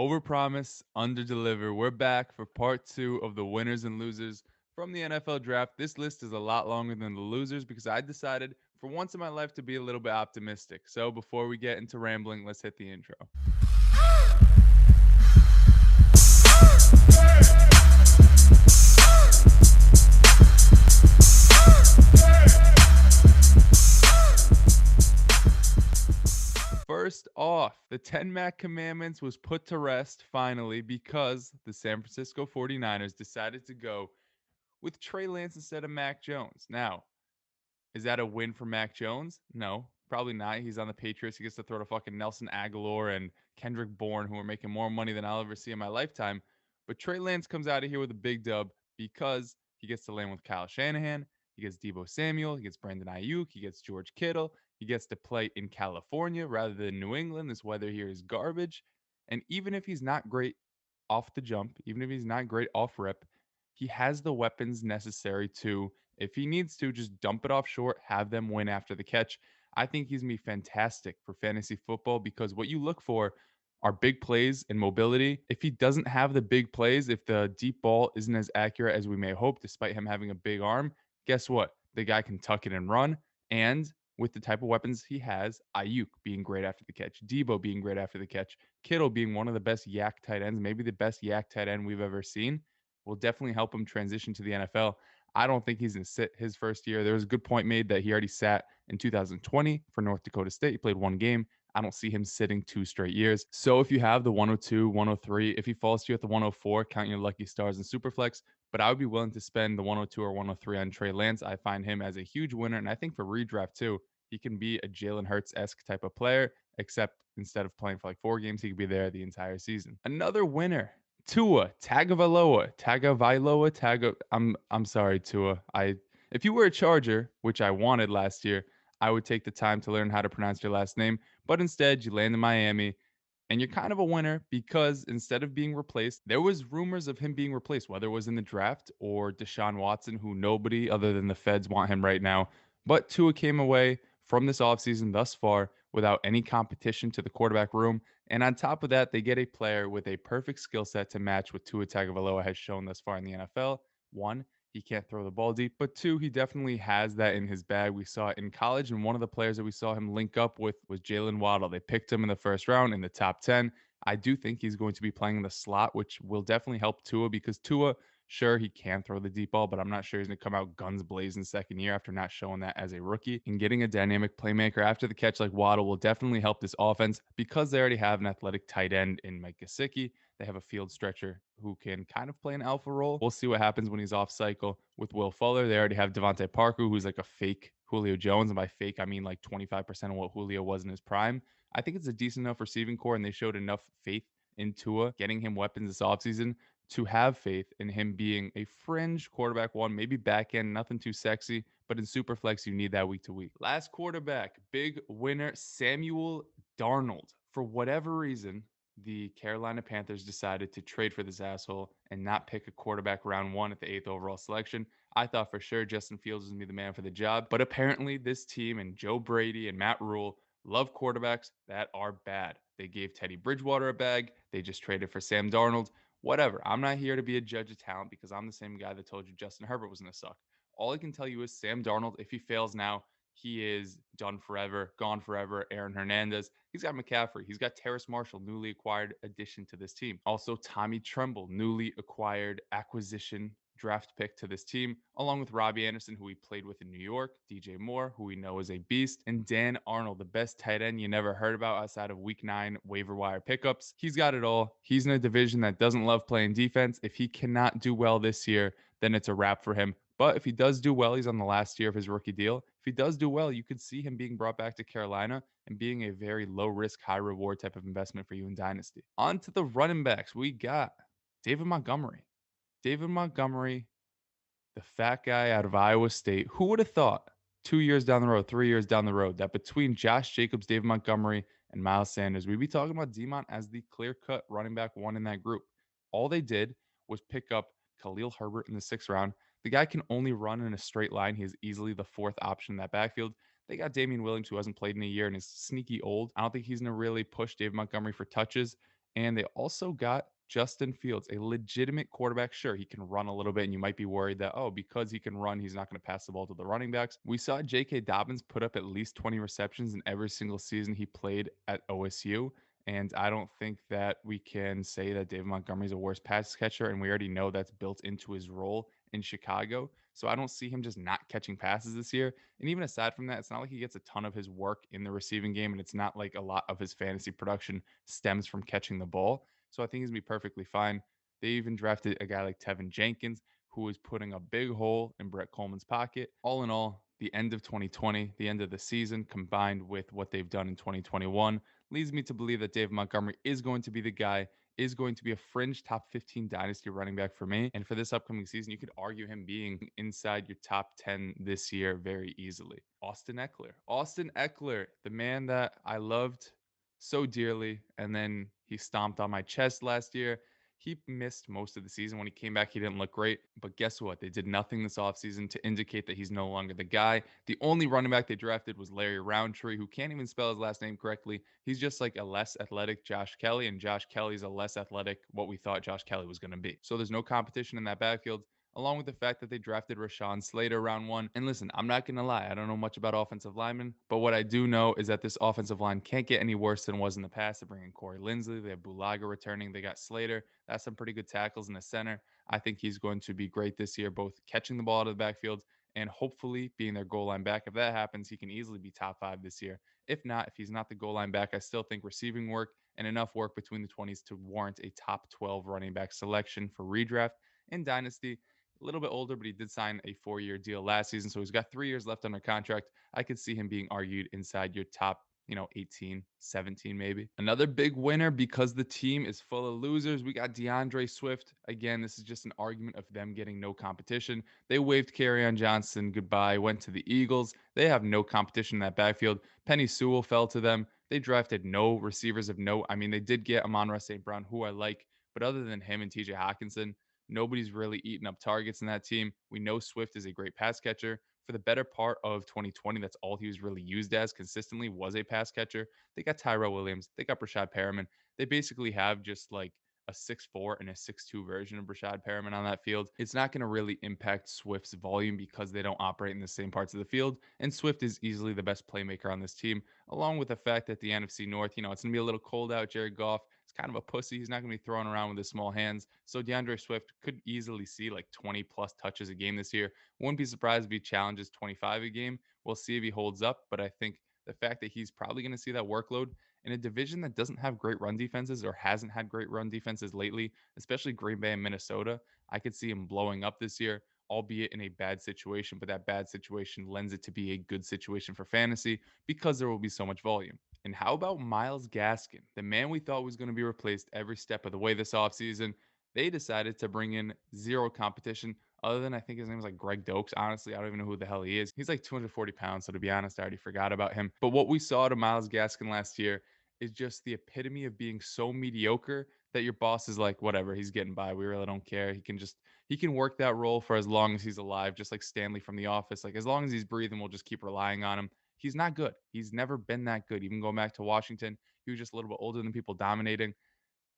Overpromise, underdeliver. We're back for part two of the winners and losers from the NFL draft. This list is a lot longer than the losers because I decided for once in my life to be a little bit optimistic. So before we get into rambling, let's hit the intro. First off, the 10 Mac Commandments was put to rest finally because the San Francisco 49ers decided to go with Trey Lance instead of Mac Jones. Now, is that a win for Mac Jones? No, probably not. He's on the Patriots. He gets to throw to fucking Nelson Aguilar and Kendrick Bourne, who are making more money than I'll ever see in my lifetime. But Trey Lance comes out of here with a big dub because he gets to land with Kyle Shanahan. He gets Deebo Samuel. He gets Brandon Ayuk. He gets George Kittle. He gets to play in California rather than New England. This weather here is garbage. And even if he's not great off the jump, even if he's not great off rip, he has the weapons necessary to, if he needs to, just dump it off short, have them win after the catch. I think he's going to be fantastic for fantasy football because what you look for are big plays and mobility. If he doesn't have the big plays, if the deep ball isn't as accurate as we may hope, despite him having a big arm, guess what? The guy can tuck it and run. And with the type of weapons he has, Ayuk being great after the catch, Deebo being great after the catch, Kittle being one of the best yak tight ends, maybe the best yak tight end we've ever seen, will definitely help him transition to the NFL. I don't think he's going to sit his first year. There was a good point made that he already sat in 2020 for North Dakota State. He played one game. I don't see him sitting 2 straight years. So if you have the 102, 103, if he falls to you at the 104, count your lucky stars and Superflex. But I would be willing to spend the 102 or 103 on Trey Lance. I find him as a huge winner. And I think for redraft too, he can be a Jalen Hurts-esque type of player, except instead of playing for like 4 games, he could be there the entire season. Another winner, Tua Tagovailoa. I'm sorry, Tua. If you were a Charger, which I wanted last year, I would take the time to learn how to pronounce your last name. But instead, you land in Miami, and you're kind of a winner because instead of being replaced, there was rumors of him being replaced, whether it was in the draft or Deshaun Watson, who nobody other than the feds want him right now. But Tua came away from this offseason thus far without any competition to the quarterback room. And on top of that, they get a player with a perfect skill set to match what Tua Tagovailoa has shown thus far in the NFL. One, he can't throw the ball deep, but two, he definitely has that in his bag. We saw it in college, and one of the players that we saw him link up with was Jalen Waddle. They picked him in the first round in the top 10. I do think he's going to be playing in the slot, which will definitely help Tua because Tua, sure, he can throw the deep ball, but I'm not sure he's going to come out guns blazing second year after not showing that as a rookie. And getting a dynamic playmaker after the catch like Waddle will definitely help this offense because they already have an athletic tight end in Mike Gesicki. They have a field stretcher who can kind of play an alpha role. We'll see what happens when he's off cycle with Will Fuller. They already have Devontae Parker, who's like a fake Julio Jones. And by fake, I mean like 25% of what Julio was in his prime. I think it's a decent enough receiving core, and they showed enough faith in Tua getting him weapons this offseason to have faith in him being a fringe quarterback one, maybe back end, nothing too sexy, but in Superflex, you need that week to week. Last quarterback, big winner, Samuel Darnold. For whatever reason, the Carolina Panthers decided to trade for this asshole and not pick a quarterback round one at the 8th overall selection. I thought for sure Justin Fields was going to be the man for the job, but apparently this team and Joe Brady and Matt Rule love quarterbacks that are bad. They gave Teddy Bridgewater a bag. They just traded for Sam Darnold. Whatever. I'm not here to be a judge of talent because I'm the same guy that told you Justin Herbert was going to suck. All I can tell you is Sam Darnold, if he fails now, he is done forever, gone forever. Aaron Hernandez. He's got McCaffrey. He's got Terrace Marshall, newly acquired addition to this team. Also, Tommy Tremble, newly acquired acquisition draft pick to this team, along with Robbie Anderson, who he played with in New York, DJ Moore, who we know is a beast, and Dan Arnold, the best tight end you never heard about outside of week 9 waiver wire pickups. He's got it all. He's in a division that doesn't love playing defense. If he cannot do well this year, then it's a wrap for him. But if he does do well, he's on the last year of his rookie deal. If he does do well, you could see him being brought back to Carolina and being a very low risk, high reward type of investment for you in Dynasty. On to the running backs. We got David Montgomery. David Montgomery, the fat guy out of Iowa State. Who would have thought 2 years down the road, 3 years down the road, that between Josh Jacobs, David Montgomery, and Miles Sanders, we'd be talking about D-Mont as the clear-cut running back one in that group. All they did was pick up Khalil Herbert in the 6th round. The guy can only run in a straight line. He is easily the 4th option in that backfield. They got Damian Williams, who hasn't played in a year and is sneaky old. I don't think he's going to really push David Montgomery for touches. And they also got Justin Fields, a legitimate quarterback. Sure, he can run a little bit, and you might be worried that, oh, because he can run, he's not going to pass the ball to the running backs. We saw J.K. Dobbins put up at least 20 receptions in every single season he played at OSU. And I don't think that we can say that David Montgomery is a worse pass catcher. And we already know that's built into his role in Chicago. So I don't see him just not catching passes this year. And even aside from that, it's not like he gets a ton of his work in the receiving game. And it's not like a lot of his fantasy production stems from catching the ball. So I think he's going to be perfectly fine. They even drafted a guy like Tevin Jenkins, who was putting a big hole in Brett Coleman's pocket. All in all, the end of 2020, the end of the season, combined with what they've done in 2021, leads me to believe that David Montgomery is going to be the guy, is going to be a fringe top 15 dynasty running back for me. And for this upcoming season, you could argue him being inside your top 10 this year very easily. Austin Ekeler. Austin Ekeler, the man that I loved so dearly, and then he stomped on my chest last year. He missed most of the season. When he came back, he didn't look great. But guess what? They did nothing this offseason to indicate that he's no longer the guy. The only running back they drafted was Larry Roundtree, who can't even spell his last name correctly. He's just like a less athletic Josh Kelly, and Josh Kelly's a less athletic what we thought Josh Kelly was going to be. So there's no competition in that backfield, along with the fact that they drafted Rashawn Slater round one. And listen, I'm not going to lie, I don't know much about offensive linemen, but what I do know is that this offensive line can't get any worse than it was in the past. They bring in Corey Linsley, they have Bulaga returning, they got Slater. That's some pretty good tackles in the center. I think he's going to be great this year, both catching the ball out of the backfield and hopefully being their goal line back. If that happens, he can easily be top 5 this year. If not, if he's not the goal line back, I still think receiving work and enough work between the 20s to warrant a top 12 running back selection for redraft and dynasty. A little bit older, but he did sign a 4-year deal last season. So he's got 3 years left under contract. I could see him being argued inside your top 18, 17 maybe. Another big winner because the team is full of losers. We got DeAndre Swift. Again, this is just an argument of them getting no competition. They waived Kerryon Johnson goodbye, went to the Eagles. They have no competition in that backfield. Penny Sewell fell to them. They drafted no receivers of note. I mean, they did get Amon-Ra St. Brown, who I like, but other than him and TJ Hawkinson, nobody's really eating up targets in that team. We know Swift is a great pass catcher. For the better part of 2020, that's all he was really used as consistently was a pass catcher. They got Tyrell Williams. They got Brashad Perriman. They basically have just like a 6'4" and a 6'2" version of Brashad Perriman on that field. It's not going to really impact Swift's volume because they don't operate in the same parts of the field. And Swift is easily the best playmaker on this team, along with the fact that the NFC North, it's going to be a little cold out. Jared Goff is kind of a pussy. He's not going to be throwing around with his small hands. So DeAndre Swift could easily see like 20 plus touches a game this year. Wouldn't be surprised if he challenges 25 a game. We'll see if he holds up. But I think the fact that he's probably going to see that workload in a division that doesn't have great run defenses or hasn't had great run defenses lately, especially Green Bay and Minnesota, I could see him blowing up this year, albeit in a bad situation. But that bad situation lends it to be a good situation for fantasy because there will be so much volume. And how about Myles Gaskin, the man we thought was going to be replaced every step of the way this offseason? They decided to bring in zero competition other than I think his name is like Greg Dokes. Honestly, I don't even know who the hell he is. He's like 240 pounds. So to be honest, I already forgot about him. But what we saw to Myles Gaskin last year is just the epitome of being so mediocre that your boss is like, whatever, he's getting by. We really don't care. He can work that role for as long as he's alive, just like Stanley from The Office. Like as long as he's breathing, we'll just keep relying on him. He's not good. He's never been that good. Even going back to Washington, he was just a little bit older than people dominating,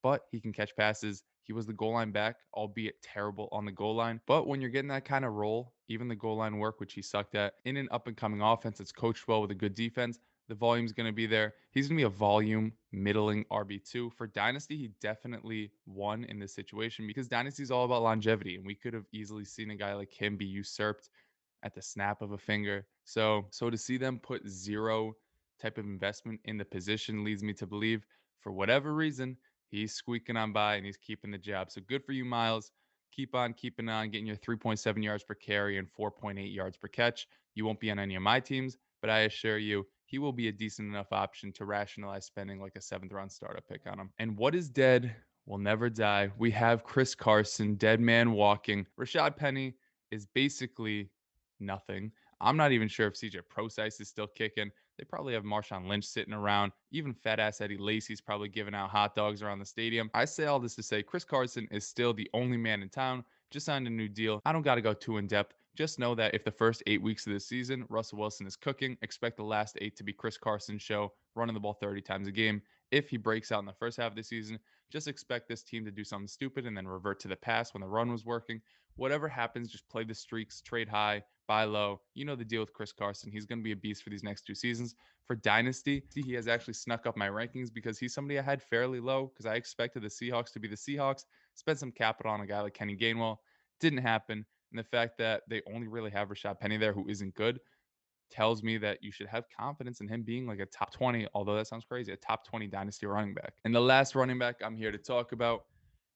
but he can catch passes. He was the goal line back, albeit terrible on the goal line. But when you're getting that kind of role, even the goal line work, which he sucked at, in an up and coming offense that's coached well with a good defense, the volume's going to be there. He's going to be a volume middling RB2. For Dynasty, he definitely won in this situation because Dynasty is all about longevity. And we could have easily seen a guy like him be usurped at the snap of a finger. So to see them put zero type of investment in the position leads me to believe for whatever reason, he's squeaking on by and he's keeping the job. So good for you, Myles. Keep on keeping on, getting your 3.7 yards per carry and 4.8 yards per catch. You won't be on any of my teams, but I assure you, he will be a decent enough option to rationalize spending like a 7th round startup pick on him. And what is dead will never die. We have Chris Carson, dead man walking. Rashad Penny is basically nothing. I'm not even sure if CJ Procise is still kicking. They probably have Marshawn Lynch sitting around. Even fat ass Eddie Lacy's probably giving out hot dogs around the stadium. I say all this to say Chris Carson is still the only man in town. Just signed a new deal. I don't got to go too in depth. Just know that if the first 8 weeks of the season, Russell Wilson is cooking, expect the last 8 to be Chris Carson's show, running the ball 30 times a game. if he breaks out in the first half of the season, just expect this team to do something stupid and then revert to the past when the run was working. Whatever happens, just play the streaks, trade high, buy low. You know the deal with Chris Carson. He's going to be a beast for these next 2 seasons. For Dynasty, he has actually snuck up my rankings because he's somebody I had fairly low because I expected the Seahawks to be the Seahawks, spent some capital on a guy like Kenny Gainwell. Didn't happen. And the fact that they only really have Rashad Penny there, who isn't good, tells me that you should have confidence in him being like a top 20, although that sounds crazy, a top 20 dynasty running back. And the last running back I'm here to talk about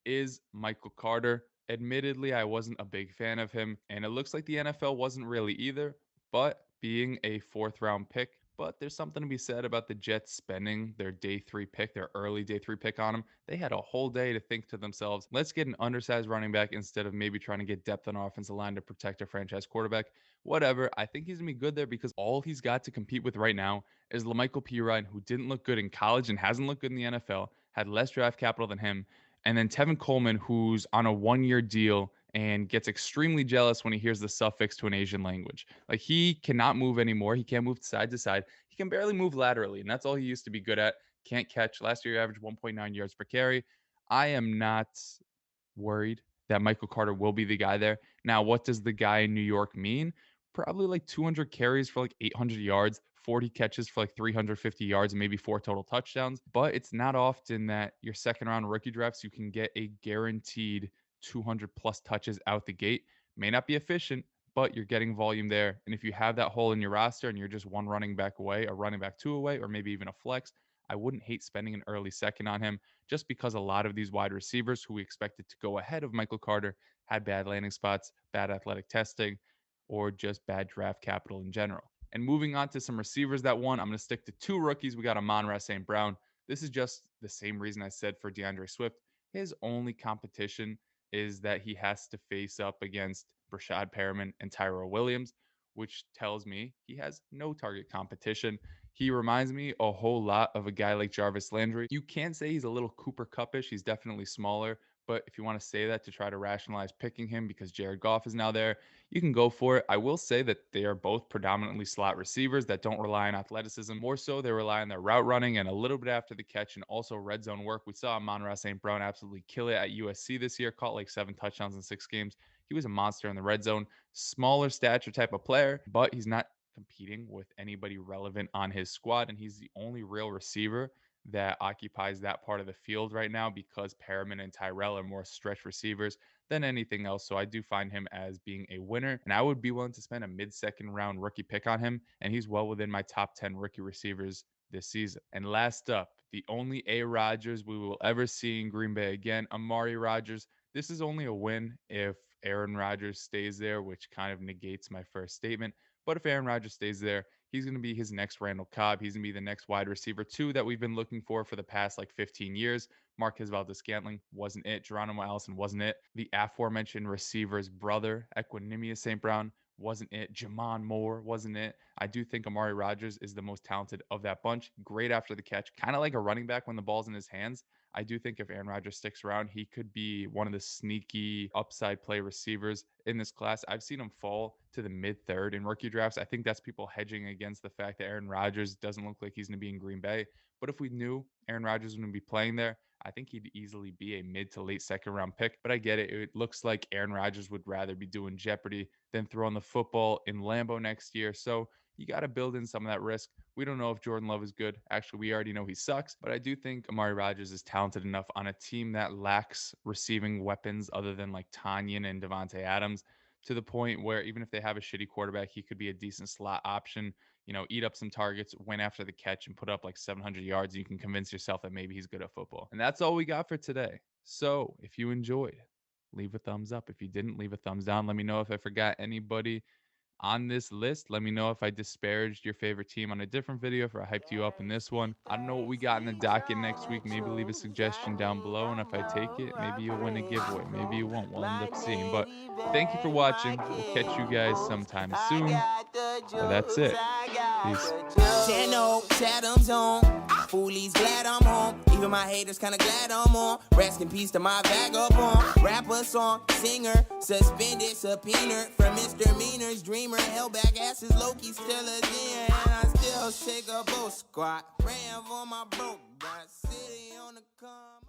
is Michael Carter. Admittedly, I wasn't a big fan of him, and it looks like the NFL wasn't really either, but being a 4th-round pick, but there's something to be said about the Jets spending their day 3 pick, their early day 3 pick on him. They had a whole day to think to themselves, let's get an undersized running back instead of maybe trying to get depth on offensive line to protect a franchise quarterback. Whatever. I think he's going to be good there because all he's got to compete with right now is LaMichael Pirine, who didn't look good in college and hasn't looked good in the NFL, had less draft capital than him, and then Tevin Coleman, who's on a 1-year deal and gets extremely jealous when he hears the suffix to an Asian language. Like, he cannot move anymore. He can't move side to side. He can barely move laterally, and that's all he used to be good at. Can't catch. Last year, he averaged 1.9 yards per carry. I am not worried that Michael Carter will be the guy there. Now, what does the guy in New York mean? Probably like 200 carries for like 800 yards, 40 catches for like 350 yards, and maybe 4 total touchdowns. But it's not often that your second round rookie drafts, you can get a guaranteed 200 plus touches out the gate. May not be efficient, but you're getting volume there. And if you have that hole in your roster and you're just one running back away, a running back 2 away, or maybe even a flex, I wouldn't hate spending an early second on him just because a lot of these wide receivers who we expected to go ahead of Michael Carter had bad landing spots, bad athletic testing, or just bad draft capital in general. And moving on to some receivers that won, I'm going to stick to 2 rookies. We got Amon-Ra St. Brown. This is just the same reason I said for DeAndre Swift. His only competition is that he has to face up against Brashad Perriman and Tyrell Williams, which tells me he has no target competition. He reminds me a whole lot of a guy like Jarvis Landry. You can't say he's a little Cooper Cup-ish. He's definitely smaller. But if you want to say that to try to rationalize picking him because Jared Goff is now there, you can go for it. I will say that they are both predominantly slot receivers that don't rely on athleticism. More so, they rely on their route running and a little bit after the catch and also red zone work. We saw Amon-Ra St. Brown absolutely kill it at USC this year, caught like 7 touchdowns in 6 games. He was a monster in the red zone. Smaller stature type of player, but he's not competing with anybody relevant on his squad, and he's the only real receiver that occupies that part of the field right now because Perriman and Tyrell are more stretch receivers than anything else. So I do find him as being a winner, and I would be willing to spend a mid-second round rookie pick on him, and he's well within my top 10 rookie receivers this season. And last up, the only A. Rodgers we will ever see in Green Bay again, Amari Rodgers. This is only a win if Aaron Rodgers stays there, which kind of negates my first statement. But if Aaron Rodgers stays there, he's going to be his next Randall Cobb. He's going to be the next wide receiver 2 that we've been looking for the past like 15 years. Marquez Valdes-Scantling wasn't it. Geronimo Allison wasn't it. The aforementioned receiver's brother, Equanimous St. Brown, wasn't it. Jamon Moore wasn't it. I do think Amari Rodgers is the most talented of that bunch. Great after the catch, kind of like a running back when the ball's in his hands. I do think if Aaron Rodgers sticks around, he could be one of the sneaky upside play receivers in this class. I've seen him fall to the mid-3rd in rookie drafts. I think that's people hedging against the fact that Aaron Rodgers doesn't look like he's going to be in Green Bay. But if we knew Aaron Rodgers was going to be playing there, I think he'd easily be a mid to late second round pick. But I get it. It looks like Aaron Rodgers would rather be doing Jeopardy than throwing the football in Lambeau next year. So you got to build in some of that risk. We don't know if Jordan Love is good. Actually, we already know he sucks. But I do think Amari Rodgers is talented enough on a team that lacks receiving weapons other than like Tanyan and Devontae Adams, to the point where even if they have a shitty quarterback, he could be a decent slot option, eat up some targets, win after the catch, and put up like 700 yards. And you can convince yourself that maybe he's good at football. And that's all we got for today. So if you enjoyed, leave a thumbs up. If you didn't, leave a thumbs down. Let me know if I forgot anybody on this list. Let me know if I disparaged your favorite team on a different video, if I hyped you up in this one. I don't know what we got in the docket next week. Maybe leave a suggestion down below, and if I take it, maybe you'll win a giveaway. Maybe you won't. We'll end up seeing. But thank you for watching. We'll catch you guys sometime soon. But that's it. Peace. 10 Chatham's on. Foolies glad I'm home. Even my haters kinda glad I'm on. Rest in peace to my vagabond. Rapper, song, singer, suspended, subpoenaed for misdemeanors. Dreamer, held back asses, Loki still a zen. And I still shake a boat squat. Praying for my broke Got city on the come.